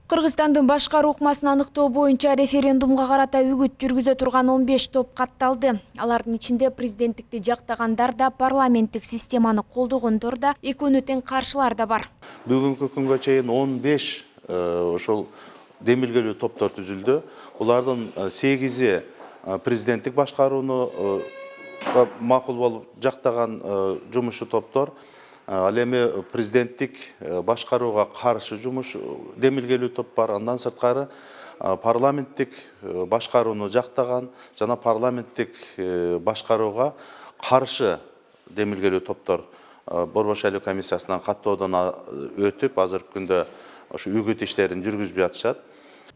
Кыргызстандын башкаруу ыкмасын аныктоо боюнча референдумга карата үгүт жүргүзө турган 15 топ катталды. Алардын ичинде президенттикти жактагандар да, парламенттик системаны колдогондор да, экөөнө тең каршылар да бар. Бүгүнкү күнгө чейин 15 ошол демилгелүү топтор түзүлдү. Булардын 8и президенттик башкарууну макул болуп жактаган жумушчу топтор. Ал эми президенттик башкарууга каршы жумуш демилгелүү топ бар. Андан сырткары парламенттик башкарууну жактаган жана парламенттик башкарууга каршы демилгелүү топтор Борбор шайлоо комиссиясынан каттоодон өтүп, азыркы күндө ошо үгүт иштерин жүргүзүп жатышат.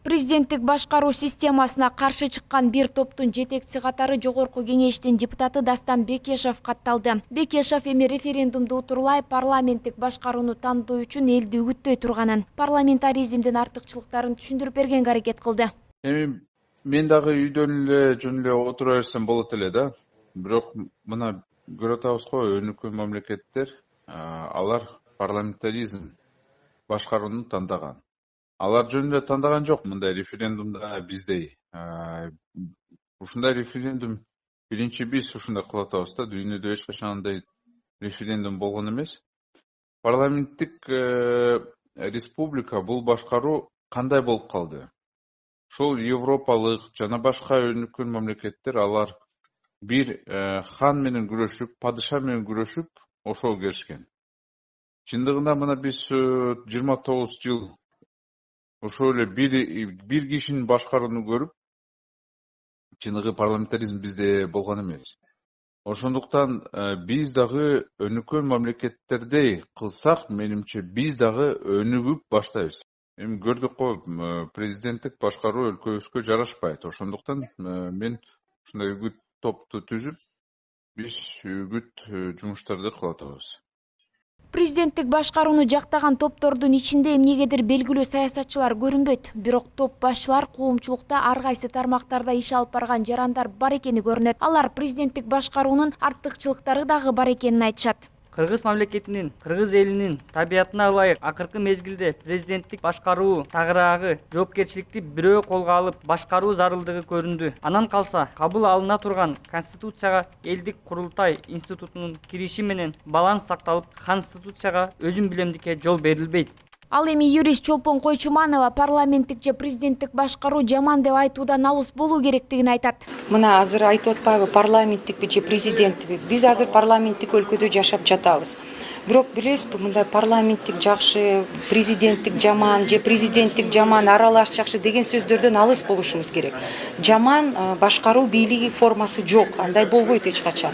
Президенттик башкаруу системасына каршы чыккан бир топтун жетекчиси катары Жогорку кеңештин депутаты Дастан Бекешев катталды. Бекешев эми референдумду утурлай парламенттик башкарууну тандоо үчүн элди үгүттөй турганын, парламентаризмдин артыкчылыктарын түшүндүрүп бергенге аракет кылды. Эми мен дагы үйдөн эле отура берсем болот эле да. Бирок мына көрүп атабыз го, өнүккөн мамлекеттер алар парламентаризм башкарууну тандаган. Алар жөнүндө тандаган жок мындай референдумда биздей. Ушундай референдум биринчи биз ушундай кылып атабыз да. Дүйнөдө эч качан андай референдум болгон эмес. Парламенттик республика бул башкаруу кандай болуп калды? Ошол европалык жана башка өнүккөн мамлекеттер алар бир хан менен күрөшүп, падыша менен күрөшүп ошол келишкен. Чындыгында мына биз 29 жыл ошол эле бир кишинин башкарууну көрүп, чындыгы парламентаризм бизде болгон эмес. Ошондуктан биз дагы өнүккөн мамлекеттердей кылсак, менимче биз дагы өнүгүп баштайбыз. Эми көрдүк го, президенттик башкаруу өлкөбүзгө жарашпайт. Ошондуктан мен ушундай үгүт топту түзүп, биз үгүт жумуштарды кылып атабыз. Президенттик башкарууну жактаган топтордун ичинде эмнегедир белгилүү саясатчылар көрүнбөйт. Бирок топ башчылар коомчулукта ар кайсы тармактарда иш алып барган жарандар бар экени көрүнөт. Алар президенттик башкаруунун артыкчылыктары дагы бар экенин айтышат. Кыргыз мамлекетинин, кыргыз элинин табиятына ылайык акыркы мезгилде президенттик башкаруу тагыраагы жоопкерчиликти бирөө колго алып башкаруу зарылдыгы көрүндү. Анан калса, кабыл алына турган Конституцияга элдик курултай институтунун кириши менен баланс сакталып, Конституцияга өзүм билемдикке жол берилбейт. Ал эми юрист Чолпон Койчуманова парламенттик же президенттик башкаруу жаман деп айтуудан алыс болуу керектигин айтат. Мына азыр айтып атпайбы, парламенттикпи же президенттикпи? Биз азыр парламенттик өлкөдө жашап жатабыз. Бирок билесизби, мындай парламенттик жакшы, президенттик жаман же президенттик жаман, аралаш жакшы деген сөздөрдөн алыс болушубуз керек. Жаман башкаруу бийлиги формасы жок, андай болбойт эч качан.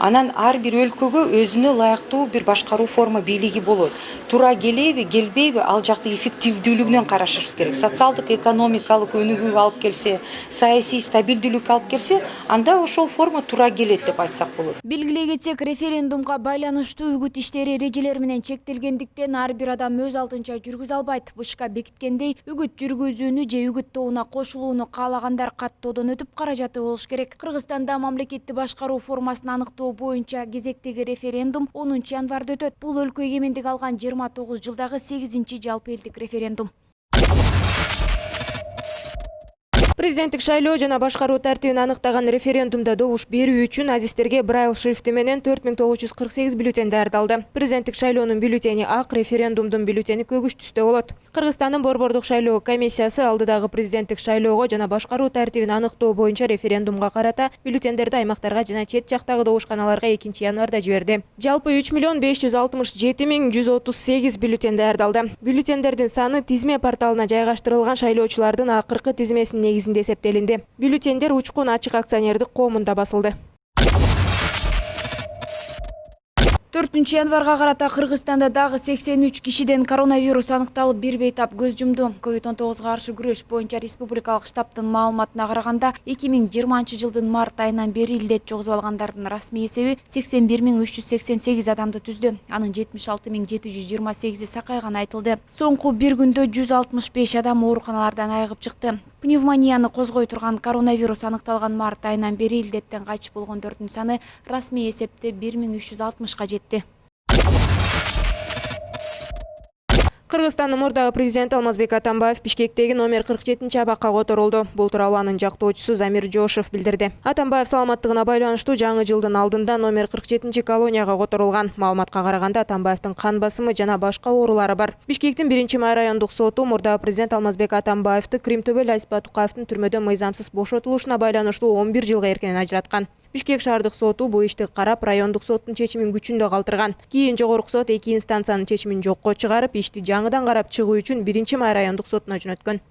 Анан ар бир өлкөгө өзүнө ылайыктуу бир башкаруу форма бийлиги болот. Туура келеби, келбейби, ал жакты эффективдүүлүгүнөн карашыбыз керек. Социалдык, экономикалык өнүгүүгө алып келсе, саясий стабилдүүлүккө алып келсе, анда ошол форма туура келет деп айтсак болот. Белгилей кетсек, референдумга байланыштуу үгүт иштери эрежелер менен чектелгендиктен ар бир адам өз алдынча жүргүзө албайт. БШК бекиткендей, үгүт жүргүзүүнү же үгүт тобуна кошулууну каалагандар каттоодон өтүп каражаты болуш керек. Кыргызстанда мамлекетти башкаруу формасын аныктоо боюнча кезектеги референдум 10 январда өтөт. Бул өлкө эгемендик алган 29 жылдагы 8-чи жалпы элдик референдум. Президенттик шайлоо жана башкаруу тартибин аныктаган референдумда добуш берүү үчүн азиздерге Braille шрифти менен 4948 бюллетень даярдалды. Президенттик шайлоонун бюллетени ак, референдумдун бюллетени көгүш түстө болот. Кыргызстандын Борбордук шайлоо комиссиясы алдыдагы президенттик шайлоого жана башкаруу тартибин аныктоо боюнча референдумга карата бюллетендерди аймактарга жана чет жактагы добушканаларга 2-январда жиберди. Жалпы 3.567.138 бюллетень даярдалды. Бюллетендердин саны тизме порталына жайгаштырылган шайлоочулардын акыркы тизмесинин негизинде эсептелинди. Бюллетендер Учкун ачык акционердик коомунда басылды. 4-январга карата Кыргызстанда дагы 83 кишиден коронавирус аныкталып, бир бейтап көз жумду. COVID-19 каршы күрөш боюнча республикалык штабтын маалыматына караганда, 2020-жылдын март айынан бери илдет жугузуп алгандардын расмий эсеби 81388 адамды түздү. Анын 76728 сакайганы айтылды. Соңку бир күндө 165 адам ооруканалардан айыгып чыкты. Пневмонияны козгой турган коронавирус аныкталган март айынан бери илдеттен кайтыш болгондордун саны расмий эсепте 1360-ка жетти. Кыргызстандын мурдагы президенти Алмазбек Атамбаев Бишкектеги номер 47 абакка которулду. Бул тууралуу анын жактоочусу Замир Жошев билдирди. Атамбаев саламаттыгына байланыштуу жаңы жылдын алдында номер 47 колонияга которулган. Маалыматка караганда Атамбаевдин кан басымы жана башка оорулары бар. Бишкектин 1-май райондук соту мурдагы президент Алмазбек Атамбаевди Кримтөбөл Айсипа Тукаевдин түрмөдөн мыйзамсыз бошотулушуна байланыштуу 11 жылга эркинен ажыраткан. Бишкек шаардык соту бул ишти карап, райондук соттун чечимин күчүндө калтырган. Кийин жогорку сот 2 инстанциянын чечимин жокко чыгарып, ишти жаңыдан карап чыгуу үчүн 1-май райондук сотуна жөнөткөн.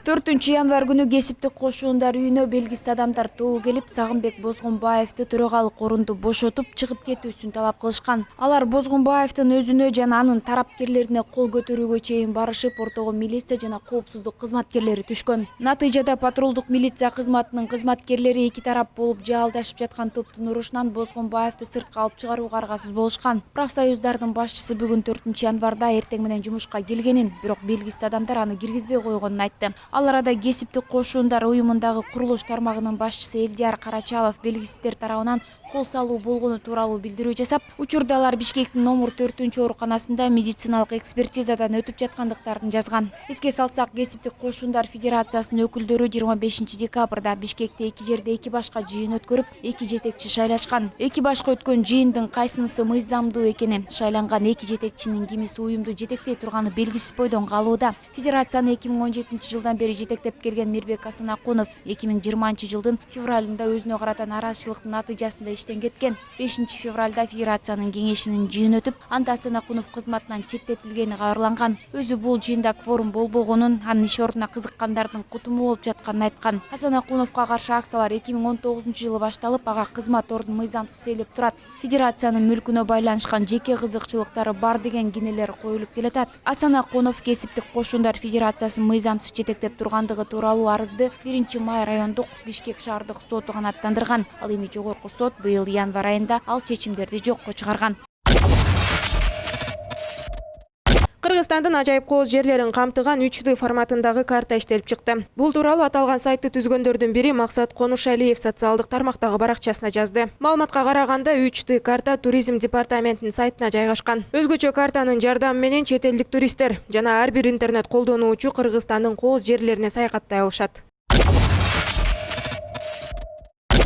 4-январь күнү кесиптик кошуундар үйүнө белгисиз адамдар тобу келип Сагынбек Бозгунбаевди төрагалык орунду бошотуп чыгып кетүүсүн талап кылышкан. Алар Бозгунбаевдин өзүнө жана анын тараптерлерине кол көтөрүүгө чейин барышып, ортого милиция жана коопсуздук кызматкерлери түшкөн. Натыйжада патрулдук милиция кызматынын кызматкерлери эки тарап болуп жаалдашып жаткан топтун урушунан Бозгунбаевди сыртка алып чыгарууга аргасыз болушкан. Профсоюздардын башчысы бүгүн 4-январда эртең менен жумушка келгенин, бирок белгисиз адамдар аны киргизбей койгонун айтты. Ал арада кесиптик кошуундар уюмундагы курулуш тармагынын башчысы Элдияр Карачалов белгисиздер тарабынан кол салуу болгону тууралуу билдирүү жасап, учурда алар Бишкектин номер 4-ооруканасында медициналык экспертизадан өтүп жаткандыктарын жазган. Эске салсак, кесиптик кошуундар федерациясынын өкүлдөрү 25 декабрда Бишкекте эки жерде эки башка жыйын өткөрүп, эки жетекчи шайлашкан. Эки башка өткөн жыйындын кайсынысы мыйзамдуу экени, шайланган эки жетекчинин кимиси уюмду жетектей турганы белгисиз бойдон калууда. Федерацияны 2017 жылдан бери жетектеп келген Мирбек Асанакунов 2020 жылдын февралында өзүнө карата нараазычылыктын натыйжасында иштен кеткен. 5 февралда федерациянын кеңешинин жыйыны өтүп, анда Асанакунов кызматынан четтетилгени кабарланган. Өзү бул жыйында кворум болбогонун, анын иш ордуна кызыккандардын кутуму болуп жатканын айткан. Асанакуновго каршы акциялар 2019 жылы башталып, ага кызмат ордун мыйзамсыз ээлеп турат, федерациянын мүлкүнө байланышкан жеке кызыкчылыктары бар деген кинелер коюлуп келатат. Асанакунов кесиптик кошуундар федерациясын мыйзамсыз жетектеп тургандыгы тууралуу арызды 1-май райондук Бишкек шаардык соту канааттандырган. Ал эми жогорку сот быйыл январь айында ал чечимдерди жокко чыгарган. Кыргызстандын ажайып кооз жерлерин камтыган 3D форматындагы карта иштелип чыкты. Бул тууралуу аталган сайтты түзгөндөрдүн бири Максат Конушалиев социалдык тармактагы баракчасына жазды. Маалыматка караганда 3D карта туризм департаментинин сайтына жайгашкан. Өзгөчө картанын жардамы менен чет элдик туристтер жана ар бир интернет колдонуучу Кыргызстандын кооз жерлерине саякаттай алышат.